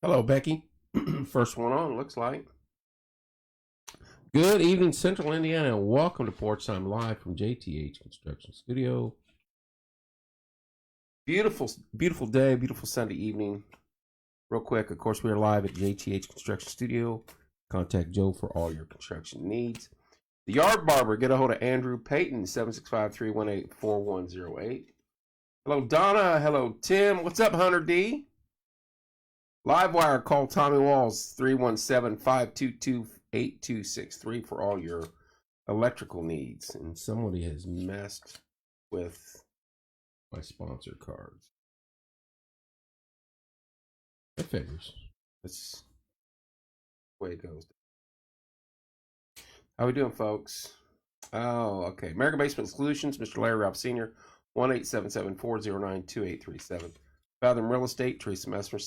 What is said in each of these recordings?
Hello, Becky. First one on, looks like. Good evening, Central Indiana, and welcome to Porch Time Live from JTH Construction Studio. Beautiful, beautiful day, beautiful Sunday evening. Real quick, of course, we are live at JTH Construction Studio. Contact Joe for all your construction needs. The Yard Barber, get a hold of Andrew Payton, 765-318-4108. Hello, Donna. Hello, Tim. What's up, Hunter D? Livewire, call Tommy Walls, 317-522-8263 for all your electrical needs. And somebody has messed with my sponsor cards. It figures. That's the way it goes. How we doing, folks? Oh, okay. American Basement Solutions, Mr. Larry Ralph Sr., 1-877-409-2837. Fathom Real Estate, Teresa Messmer,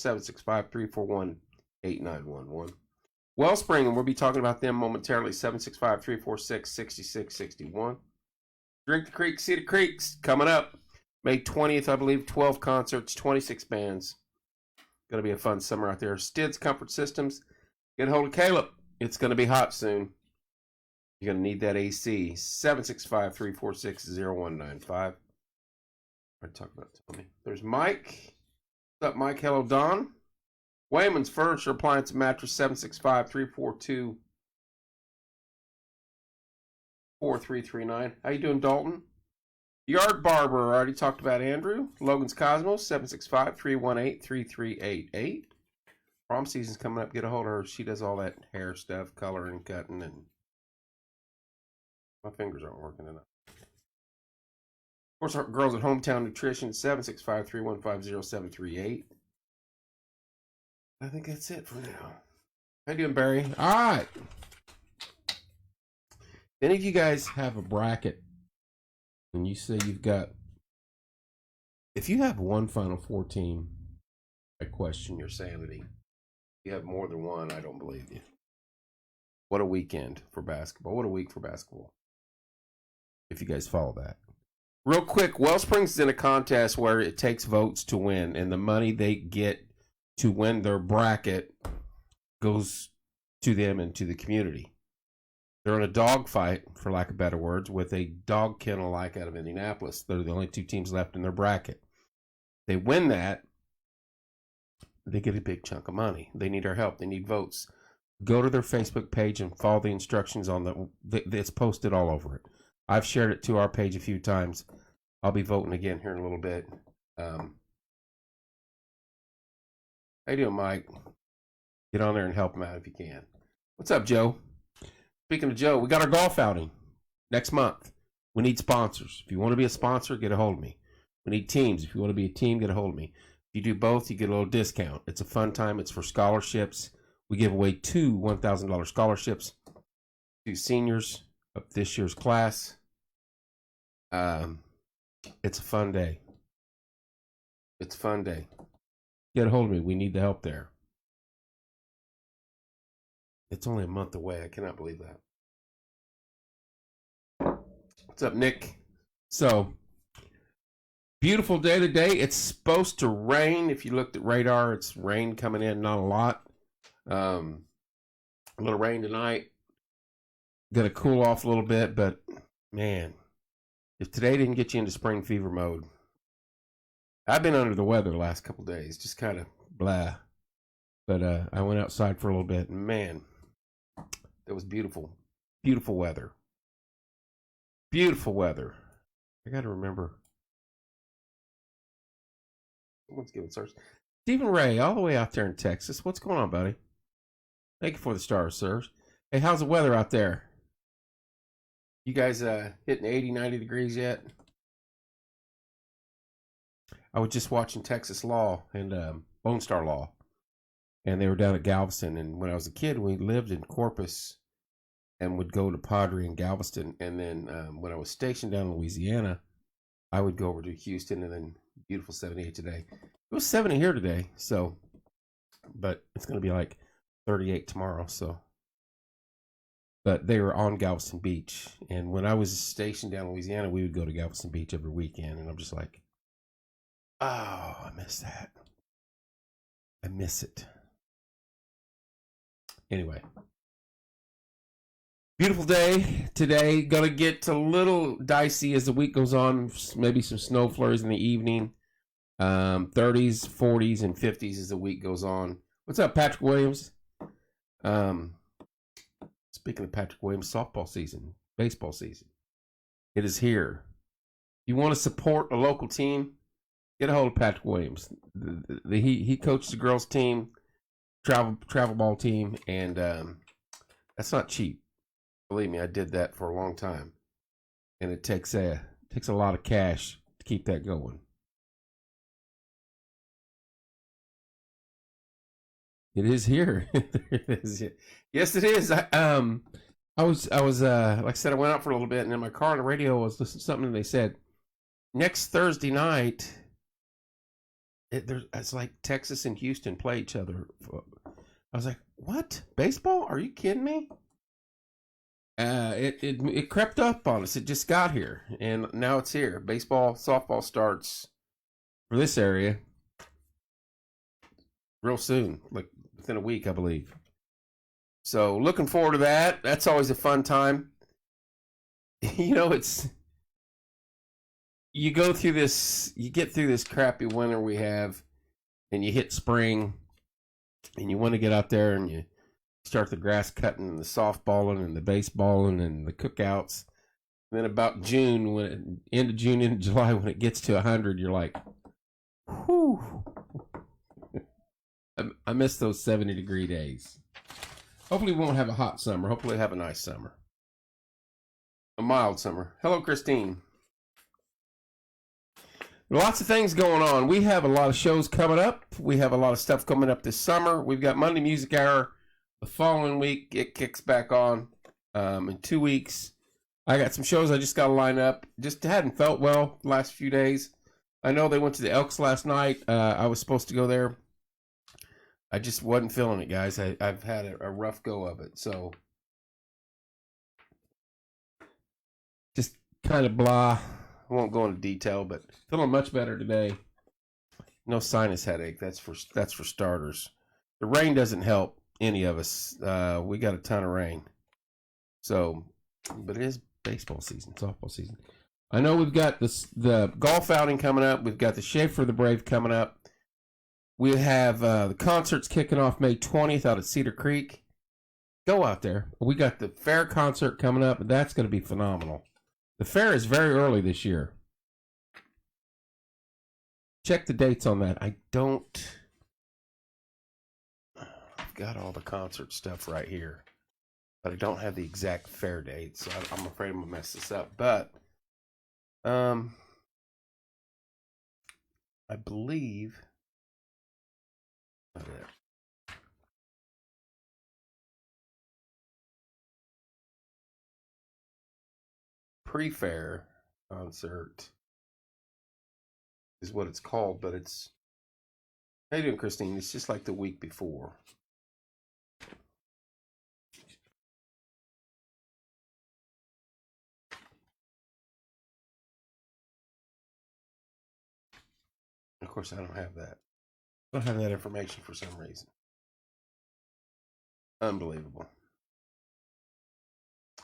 765-341-8911. Wellspring, and we'll be talking about them momentarily, 765-346-6661. Drink the Creek, See the Creeks, coming up. May 20th, I believe, 12 concerts, 26 bands. Going to be a fun summer out there. Stids Comfort Systems, get a hold of Caleb. It's going to be hot soon. You're going to need that AC, 765-346-0195. I talk about Tommy. There's Mike. What's up, Mike? Hello, Don. Wayman's Furniture, Appliance, and Mattress, 765-342-4339. How you doing, Dalton? Yard Barber, I already talked about Andrew. Logan's Cosmos, 765-318-3388. Prom season's coming up. Get a hold of her. She does all that hair stuff, coloring, cutting, and my fingers aren't working enough. Of course, our girls at Hometown Nutrition, 765-315-0738. I think that's it for now. How you doing, Barry? All right. Any of you guys have a bracket and you say you've got, if you have one Final Four team, I question your sanity. If you have more than one, I don't believe you. What a weekend for basketball. What a week for basketball. If you guys follow that. Real quick, Wellsprings is in a contest where it takes votes to win, and the money they get to win their bracket goes to them and to the community. They're in a dog fight, for lack of better words, with a dog kennel like out of Indianapolis. They're the only two teams left in their bracket. They win that, they get a big chunk of money. They need our help. They need votes. Go to their Facebook page and follow the instructions on it's posted all over it. I've shared it to our page a few times. I'll be voting again here in a little bit. How you doing, Mike? Get on there and help them out if you can. What's up, Joe? Speaking of Joe, we got our golf outing next month. We need sponsors. If you want to be a sponsor, get a hold of me. We need teams. If you want to be a team, get a hold of me. If you do both, you get a little discount. It's a fun time. It's for scholarships. We give away 2 $1,000 scholarships to seniors of this year's class. It's a fun day. It's a fun day. Get a hold of me. We need the help there. It's only a month away. I cannot believe that. What's up, Nick? So, beautiful day today. It's supposed to rain. If you looked at radar, it's rain coming in, not a lot. A little rain tonight. Gonna cool off a little bit, but man, if today didn't get you into spring fever mode, I've been under the weather the last couple of days, just kind of blah. But I went outside for a little bit, and man, that was beautiful. Beautiful weather. Beautiful weather. I got to remember. Someone's giving stars. Stephen Ray, all the way out there in Texas. What's going on, buddy? Thank you for the stars, sir. Hey, how's the weather out there? You guys hitting 80, 90 degrees yet? I was just watching Texas Law and Lone Star Law. And they were down at Galveston. And when I was a kid, we lived in Corpus and would go to Padre in Galveston. And then when I was stationed down in Louisiana, I would go over to Houston, and then beautiful 78 today. It was 70 here today, so, but it's going to be like 38 tomorrow, so. But they were on Galveston Beach. And when I was stationed down in Louisiana, we would go to Galveston Beach every weekend. And I'm just like, oh, I miss that. I miss it. Anyway, beautiful day today. Gonna get a little dicey as the week goes on. Maybe some snow flurries in the evening. 30s, 40s, and 50s as the week goes on. What's up, Patrick Williams? Speaking of Patrick Williams, softball season, baseball season, it is here. If you want to support a local team, get a hold of Patrick Williams. He coached the girls team, travel ball team, and that's not cheap. Believe me, I did that for a long time, and it takes a lot of cash to keep that going. It is here. Yes, it is. I was like I said, I went out for a little bit, and in my car on the radio I was listening to something, and they said next Thursday night it's like Texas and Houston play each other. I was like, what? Baseball? Are you kidding me? It crept up on us. It just got here, and now it's here. Baseball, softball starts for this area real soon, like within a week, I believe. So looking forward to that. That's always a fun time. You know, you get through this crappy winter we have, and you hit spring, and you want to get out there and you start the grass cutting and the softballing and the baseballing and the cookouts. And then about June, end of June, into July, when it gets to 100, you're like, whew. I miss those 70-degree days. Hopefully we won't have a hot summer. Hopefully we'll have a nice summer. A mild summer. Hello, Christine. Lots of things going on. We have a lot of shows coming up. We have a lot of stuff coming up this summer. We've got Monday Music Hour. The following week, it kicks back on. In 2 weeks, I got some shows I just got to line up. Just hadn't felt well the last few days. I know they went to the Elks last night. I was supposed to go there. I just wasn't feeling it, guys. I've had a rough go of it. So, just kind of blah. I won't go into detail, but feeling much better today. No sinus headache. That's for starters. The rain doesn't help any of us. We got a ton of rain. So, but it is baseball season, softball season. I know we've got the golf outing coming up. We've got the Schaefer the Brave coming up. We have the concerts kicking off May 20th out at Cedar Creek. Go out there. We got the fair concert coming up, and that's going to be phenomenal. The fair is very early this year. Check the dates on that. I've got all the concert stuff right here, but I don't have the exact fair dates. So I'm afraid I'm going to mess this up. But I believe... Pre-fair concert is what it's called, but it's... How you doing, Christine? It's just like the week before. Of course, I don't have that. I don't have that information for some reason. Unbelievable.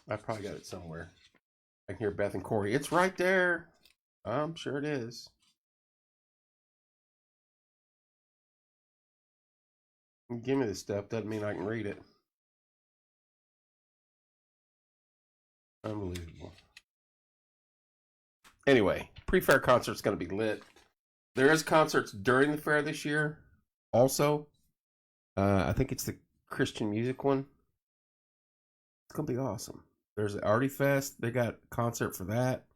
I probably got it somewhere. I can hear Beth and Corey. It's right there. I'm sure it is. Give me this stuff. Doesn't mean I can read it. Unbelievable. Anyway, pre-fair concert's going to be lit. There is concerts during the fair this year. Also, I think it's the Christian music one. It's going to be awesome. There's the Artie Fest. They got a concert for that.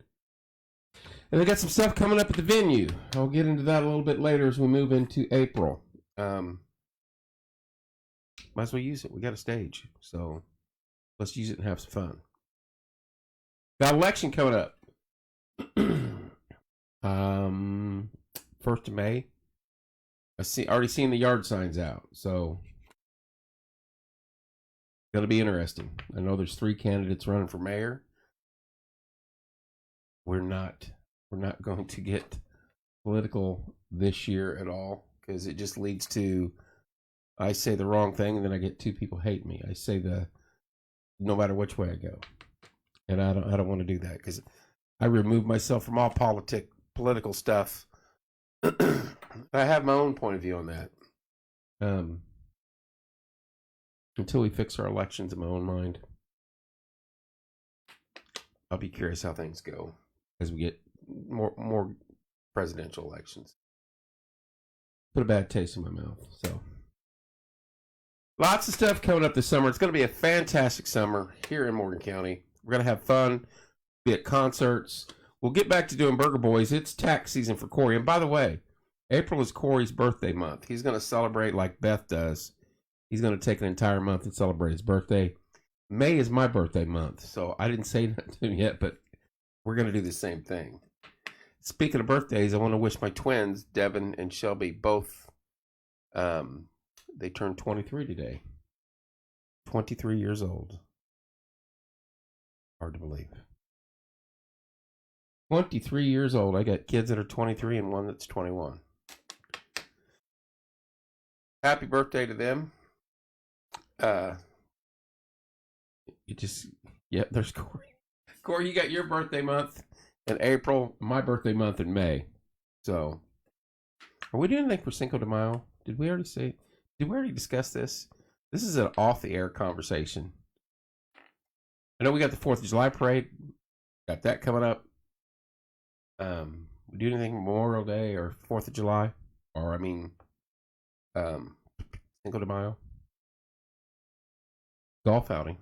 And they got some stuff coming up at the venue. I'll get into that a little bit later as we move into April. Might as well use it. We got a stage. So let's use it and have some fun. Got election coming up. 1st of May. Already seen the yard signs out. So going to be interesting. I know there's 3 candidates running for mayor. We're not going to get political this year at all, because it just leads to I say the wrong thing, and then I get two people hate me. I say no matter which way I go, and I don't want to do that because I remove myself from all political stuff. I have my own point of view on that. Until we fix our elections in my own mind, I'll be curious how things go as we get more presidential elections. Put a bad taste in my mouth. So, lots of stuff coming up this summer. It's going to be a fantastic summer here in Morgan County. We're going to have fun, be at concerts. We'll get back to doing Burger Boys. It's tax season for Corey. And by the way, April is Corey's birthday month. He's going to celebrate like Beth does. He's going to take an entire month and celebrate his birthday. May is my birthday month, so I didn't say that to him yet, but we're going to do the same thing. Speaking of birthdays, I want to wish my twins, Devin and Shelby, both, they turned 23 today. 23 years old. Hard to believe. 23 years old. I got kids that are 23 and one that's 21. Happy birthday to them. There's Corey. Corey, you got your birthday month in April, my birthday month in May. So, are we doing anything for Cinco de Mayo? Did we already discuss this? This is an off-the-air conversation. I know we got the 4th of July parade. Got that coming up. We do anything Memorial Day or 4th of July? Or, Cinco de Mayo? Golf outing.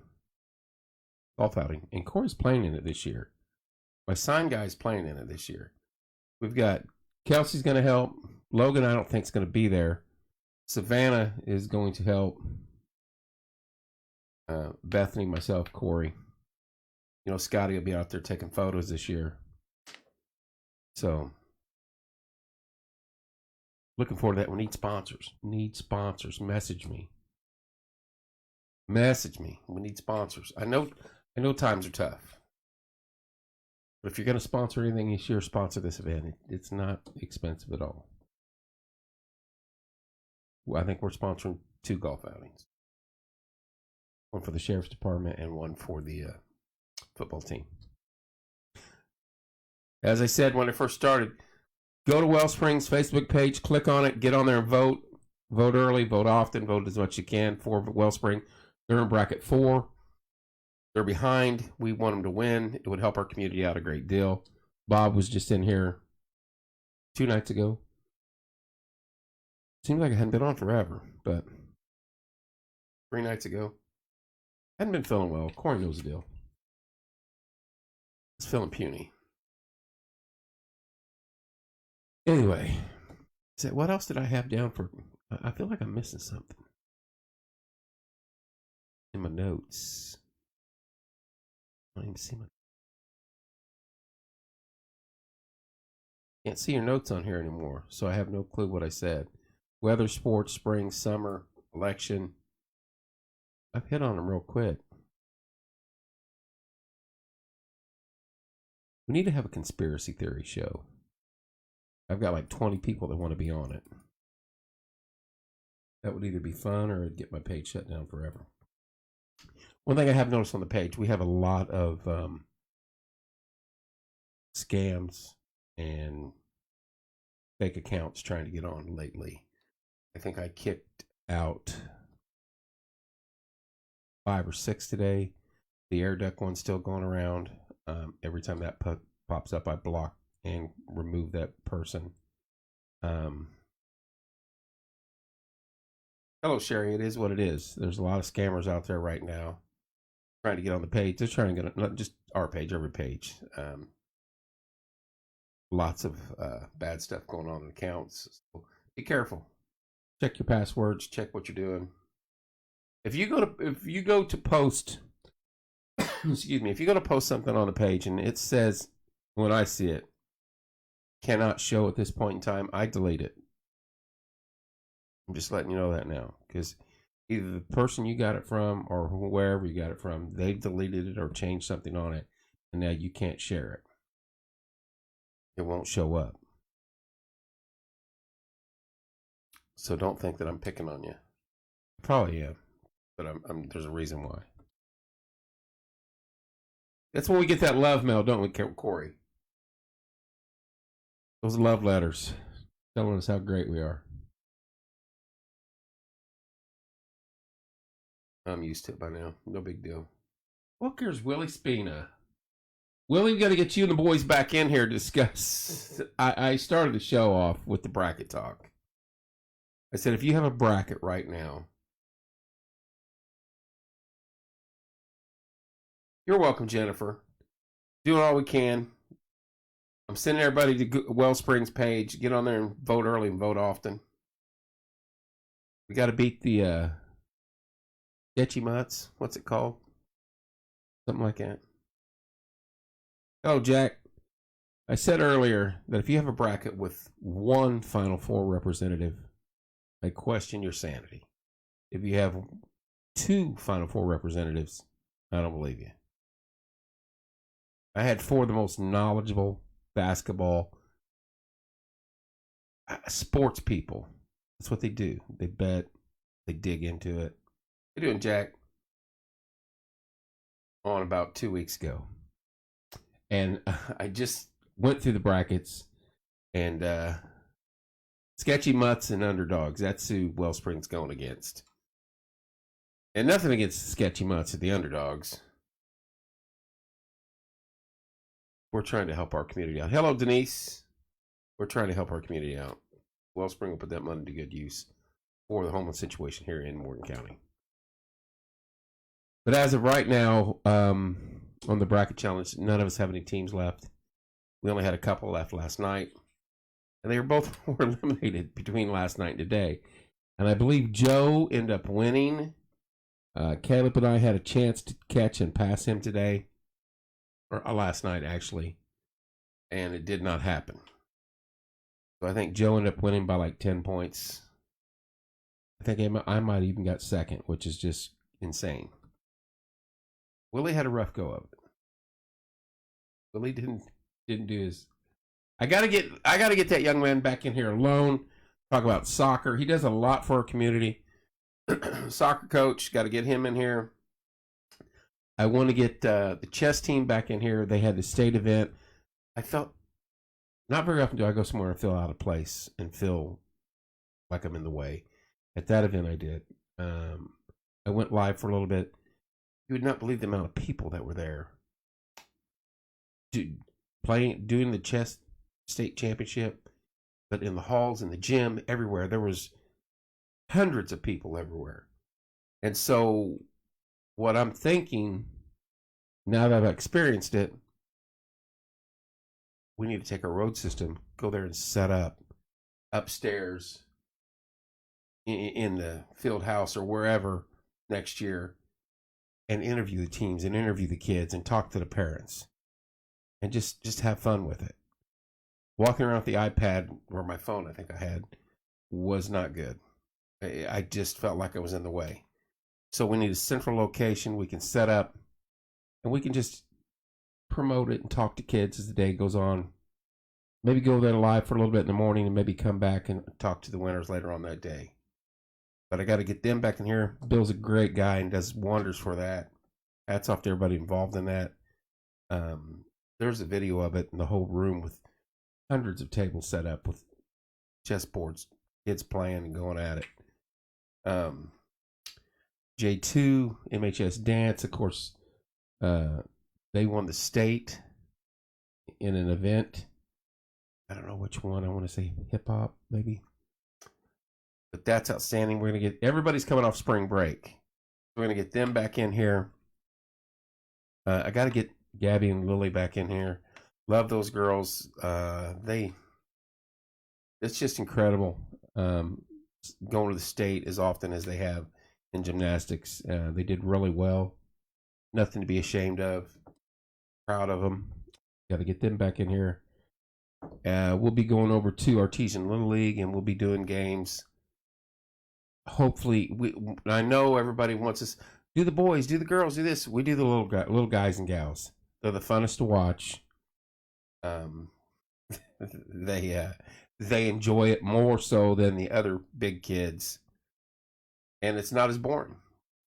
And Corey's playing in it this year. My sign guy's playing in it this year. We've got Kelsey's going to help. Logan, I don't think, is going to be there. Savannah is going to help. Bethany, myself, Corey. You know, Scotty will be out there taking photos this year. So, looking forward to that. We need sponsors. Message me. We need sponsors. I know times are tough. But if you're going to sponsor anything this year, sponsor this event. It's not expensive at all. Well, I think we're sponsoring 2 golf outings. One for the Sheriff's Department and one for the football team. As I said when I first started, go to Wellspring's Facebook page, click on it, get on there and vote. Vote early, vote often, vote as much as you can for Wellspring. They're in bracket 4. They're behind. We want them to win. It would help our community out a great deal. Bob was just in here 2 nights ago. Seems like I hadn't been on forever, but 3 nights ago. Hadn't been feeling well. Corey knows the deal. It's feeling puny. Anyway, what else did I have down for? I feel like I'm missing something in my notes. I don't even see can't see your notes on here anymore, so I have no clue what I said. Weather, sports, spring, summer, election. I've hit on them real quick. We need to have a conspiracy theory show. I've got like 20 people that want to be on it. That would either be fun or it'd get my page shut down forever. One thing I have noticed on the page, we have a lot of scams and fake accounts trying to get on lately. I think I kicked out 5 or 6 today. The air duct one's still going around. Every time that pops up, I block and remove that person. Hello, Sherry. It is what it is. There's a lot of scammers out there right now trying to get on the page. They're trying to get on, not just our page, every page. Lots of bad stuff going on in accounts. So be careful. Check your passwords. Check what you're doing. If you go to post, excuse me, if you go to post something on a page and it says, when I see it, cannot show at this point in time, I delete it. I'm just letting you know that now, because either the person you got it from or wherever you got it from, they've deleted it or changed something on it, and now you can't share it. It won't show up. So don't think that I'm picking on you. probably am, but there's a reason why. That's when we get that love mail, don't we, Corey? Those love letters telling us how great we are. I'm used to it by now. No big deal. Look, here's Willie Spina. Willie, we got to get you and the boys back in here to discuss. I started the show off with the bracket talk. I said, if you have a bracket right now, you're welcome, Jennifer. Doing all we can. I'm sending everybody to Wellspring's page. Get on there and vote early and vote often. We got to beat the Sketchy Mutts. What's it called? Something like that. Oh, Jack. I said earlier that if you have a bracket with one Final Four representative, I question your sanity. If you have 2 Final Four representatives, I don't believe you. I had 4 of the most knowledgeable basketball sports people. That's what they do. They bet. They dig into it. How you doing, Jack? On about 2 weeks ago. And I just went through the brackets, and Sketchy Mutts and Underdogs. That's who Wellspring's going against. And nothing against the Sketchy Mutts or the Underdogs. We're trying to help our community out. Hello, Denise. We're trying to help our community out. Wellspring will put that money to good use for the homeless situation here in Morgan County. But as of right now, on the bracket challenge, none of us have any teams left. We only had a couple left last night, and they were both eliminated between last night and today. And I believe Joe ended up winning. Caleb and I had a chance to catch and pass him today, or last night actually, and it did not happen. So I think Joe ended up winning by like 10 points. I think I might even got second, which is just insane. Willie had a rough go of it. Willie didn't do his. I gotta get that young man back in here alone. Talk about soccer. He does a lot for our community. Soccer coach, got to get him in here. I want to get the chess team back in here. They had the state event. I felt not very often do I go somewhere and feel out of place and feel like I'm in the way. At that event, I did. I went live for a little bit. You would not believe the amount of people that were there. Doing the chess state championship, but in the halls, in the gym, everywhere, there was hundreds of people everywhere. And so what I'm thinking, now that I've experienced it, we need to take our road system, go there and set up upstairs in the field house or wherever next year, and interview the teams and interview the kids and talk to the parents and just have fun with it. Walking around with the iPad or my phone, I think I had, was not good. I just felt like I was in the way. So we need a central location we can set up, and we can just promote it and talk to kids as the day goes on. Maybe go there live for a little bit in the morning and maybe come back and talk to the winners later on that day. But I got to get them back in here. Bill's a great guy and does wonders for that. Hats off to everybody involved in that. There's a video of it in the whole room with hundreds of tables set up with chessboards, kids playing and going at it. J2, MHS Dance, of course, they won the state in an event. I don't know which one. I want to say hip hop, maybe. But that's outstanding. We're going to get everybody's coming off spring break. We're going to get them back in here. I got to get Gabby and Lily back in here. Love those girls. It's just incredible. Going to the state as often as they have in gymnastics. They did really well. Nothing to be ashamed of. Proud of them. Got to get them back in here. We'll be going over to Artesian Little League, and we'll be doing games. Hopefully, I know everybody wants us do the boys, do the girls, do this. We do the little guys and gals. They're the funnest to watch. They enjoy it more so than the other big kids. and it's not as boring,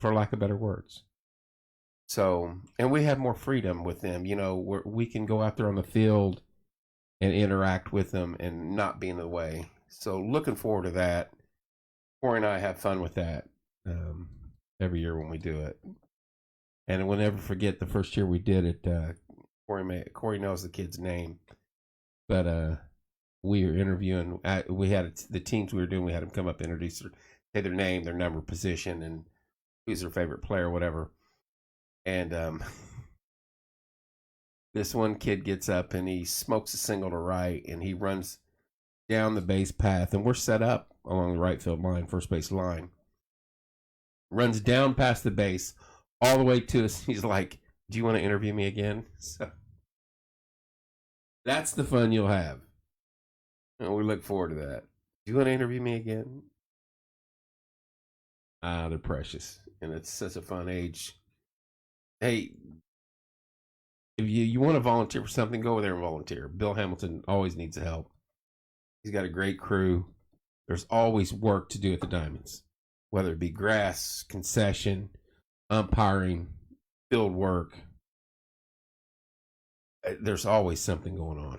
for lack of better words. So, and we have more freedom with them. You know, we can go out there on the field and interact with them and not be in the way. So, looking forward to that. Corey and I have fun with that every year when we do it. And we'll never forget the first year we did it. Corey knows the kid's name, but we were interviewing. We had the teams we were doing. We had them come up, introduce, say their name, their number, position, and who's their favorite player, whatever. And this one kid gets up and he smokes a single to right, and he runs down the base path, and we're set up along the right field line, first base line. Runs down past the base, all the way to us. He's like, "Do you want to interview me again?" So that's the fun you'll have, and we look forward to that. Do you want to interview me again? They're precious, and it's such a fun age. Hey, if you want to volunteer for something, go over there and volunteer. Bill Hamilton always needs help. He's got a great crew. There's always work to do at the Diamonds, whether it be grass, concession, umpiring, field work. There's always something going on.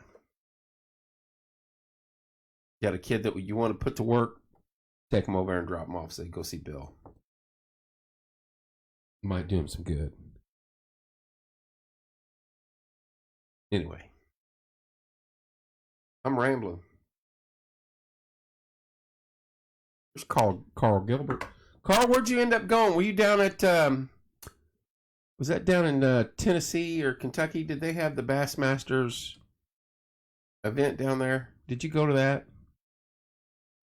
You got a kid that you want to put to work, take him over and drop him off. Say, go see Bill. Might do him some good. Anyway, I'm rambling. There's Carl Gilbert. Carl, where'd you end up going? Were you down at was that down in Tennessee or Kentucky? Did they have the Bassmasters event down there? Did you go to that?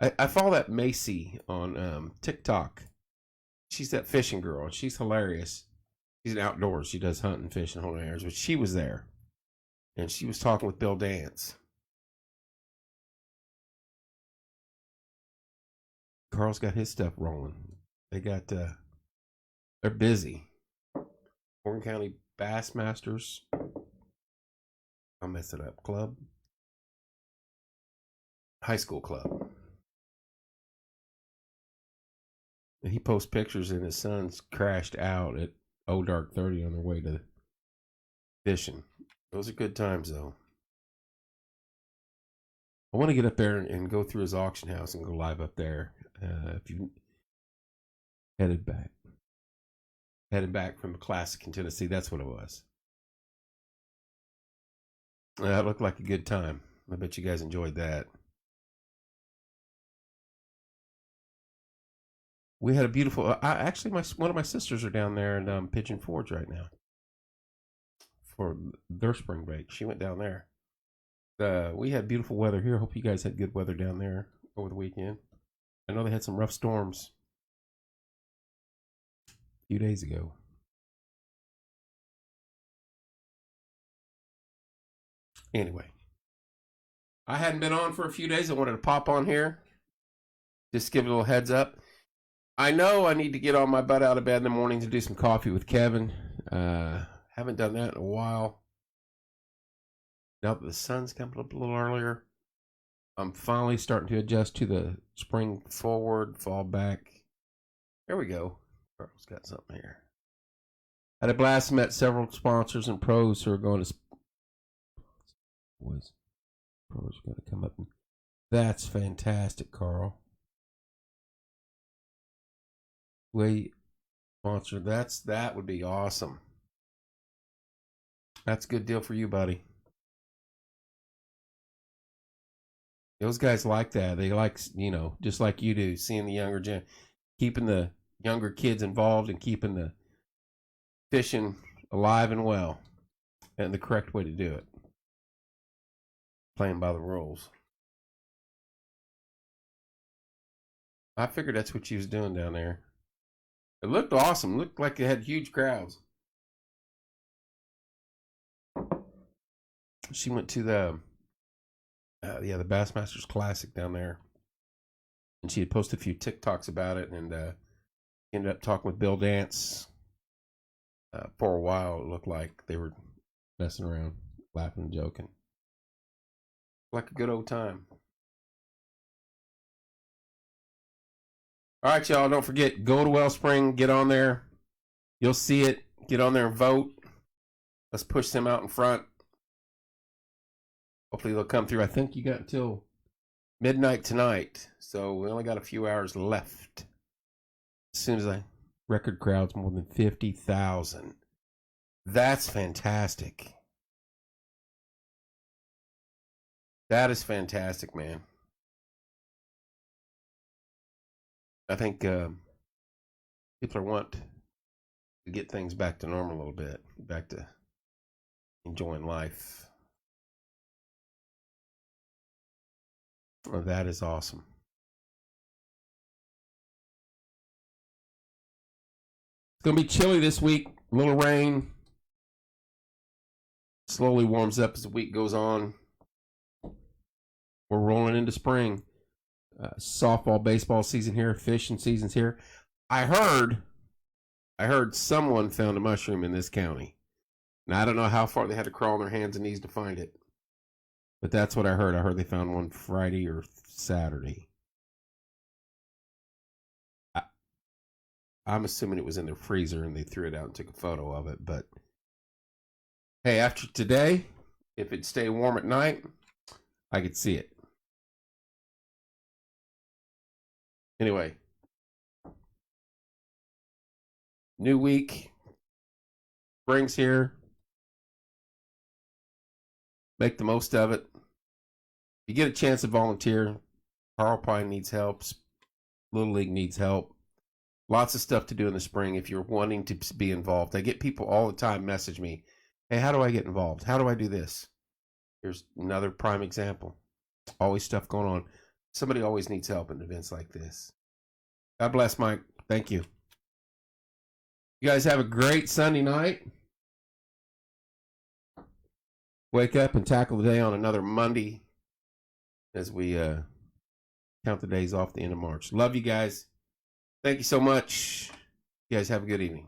I follow that Macy on TikTok. She's that fishing girl, and she's hilarious. She's an outdoors. She does hunting, fishing, whole areas. But she was there, and she was talking with Bill Dance. Carl's got his stuff rolling. They got they're busy. Morgan County Bassmasters. I'll mess it up. Club. High school club. And he posts pictures and his son's crashed out at dark 30 on their way to fishing. Those are good times though. I want to get up there and go through his auction house and go live up there. If you headed back from the Classic in Tennessee, that's what it was. That looked like a good time. I bet you guys enjoyed that. We had a beautiful. Actually, one of my sisters are down there in Pigeon Forge right now for their spring break. She went down there. We had beautiful weather here. Hope you guys had good weather down there over the weekend. I know they had some rough storms a few days ago. Anyway, I hadn't been on for a few days. I wanted to pop on here. Just give a little heads up. I know I need to get on my butt out of bed in the mornings and do some coffee with Kevin. Haven't done that in a while. Now that the sun's coming up a little earlier, I'm finally starting to adjust to the spring forward, fall back. There we go. Carl's got something here. Had a blast. Met several sponsors and pros who are going to. Boys, pros are going to come up. That's fantastic, Carl. Wait, sponsor. That would be awesome. That's a good deal for you, buddy. Those guys like that. They like, just like you do, seeing the younger gen, keeping the younger kids involved and keeping the fishing alive and well, and the correct way to do it. Playing by the rules. I figured that's what she was doing down there. It looked awesome. It looked like it had huge crowds. She went to the Bassmasters Classic down there, and she had posted a few TikToks about it, and ended up talking with Bill Dance for a while. It looked like they were messing around, laughing and joking, like a good old time. All right, y'all. Don't forget, go to Wellspring. Get on there. You'll see it. Get on there and vote. Let's push them out in front. Hopefully they'll come through. I think you got until midnight tonight, so we only got a few hours left. As soon as record crowd's more than 50,000. That's fantastic. That is fantastic, man. I think people want to get things back to normal a little bit, back to enjoying life. Oh, that is awesome. It's going to be chilly this week. A little rain. Slowly warms up as the week goes on. We're rolling into spring. Softball, baseball season here. Fishing season's here. I heard someone found a mushroom in this county. Now, I don't know how far they had to crawl on their hands and knees to find it. But that's what I heard. I heard they found one Friday or Saturday. I'm assuming it was in their freezer and they threw it out and took a photo of it. But hey, after today, if it stay warm at night, I could see it. Anyway, new week. Spring's here. Make the most of it. If you get a chance to volunteer, Carl Pine needs help. Little League needs help. Lots of stuff to do in the spring if you're wanting to be involved. I get people all the time message me, hey, how do I get involved? How do I do this? Here's another prime example. Always stuff going on. Somebody always needs help in events like this. God bless, Mike. Thank you. You guys have a great Sunday night. Wake up and tackle the day on another Monday as we count the days off the end of March. Love you guys. Thank you so much. You guys have a good evening.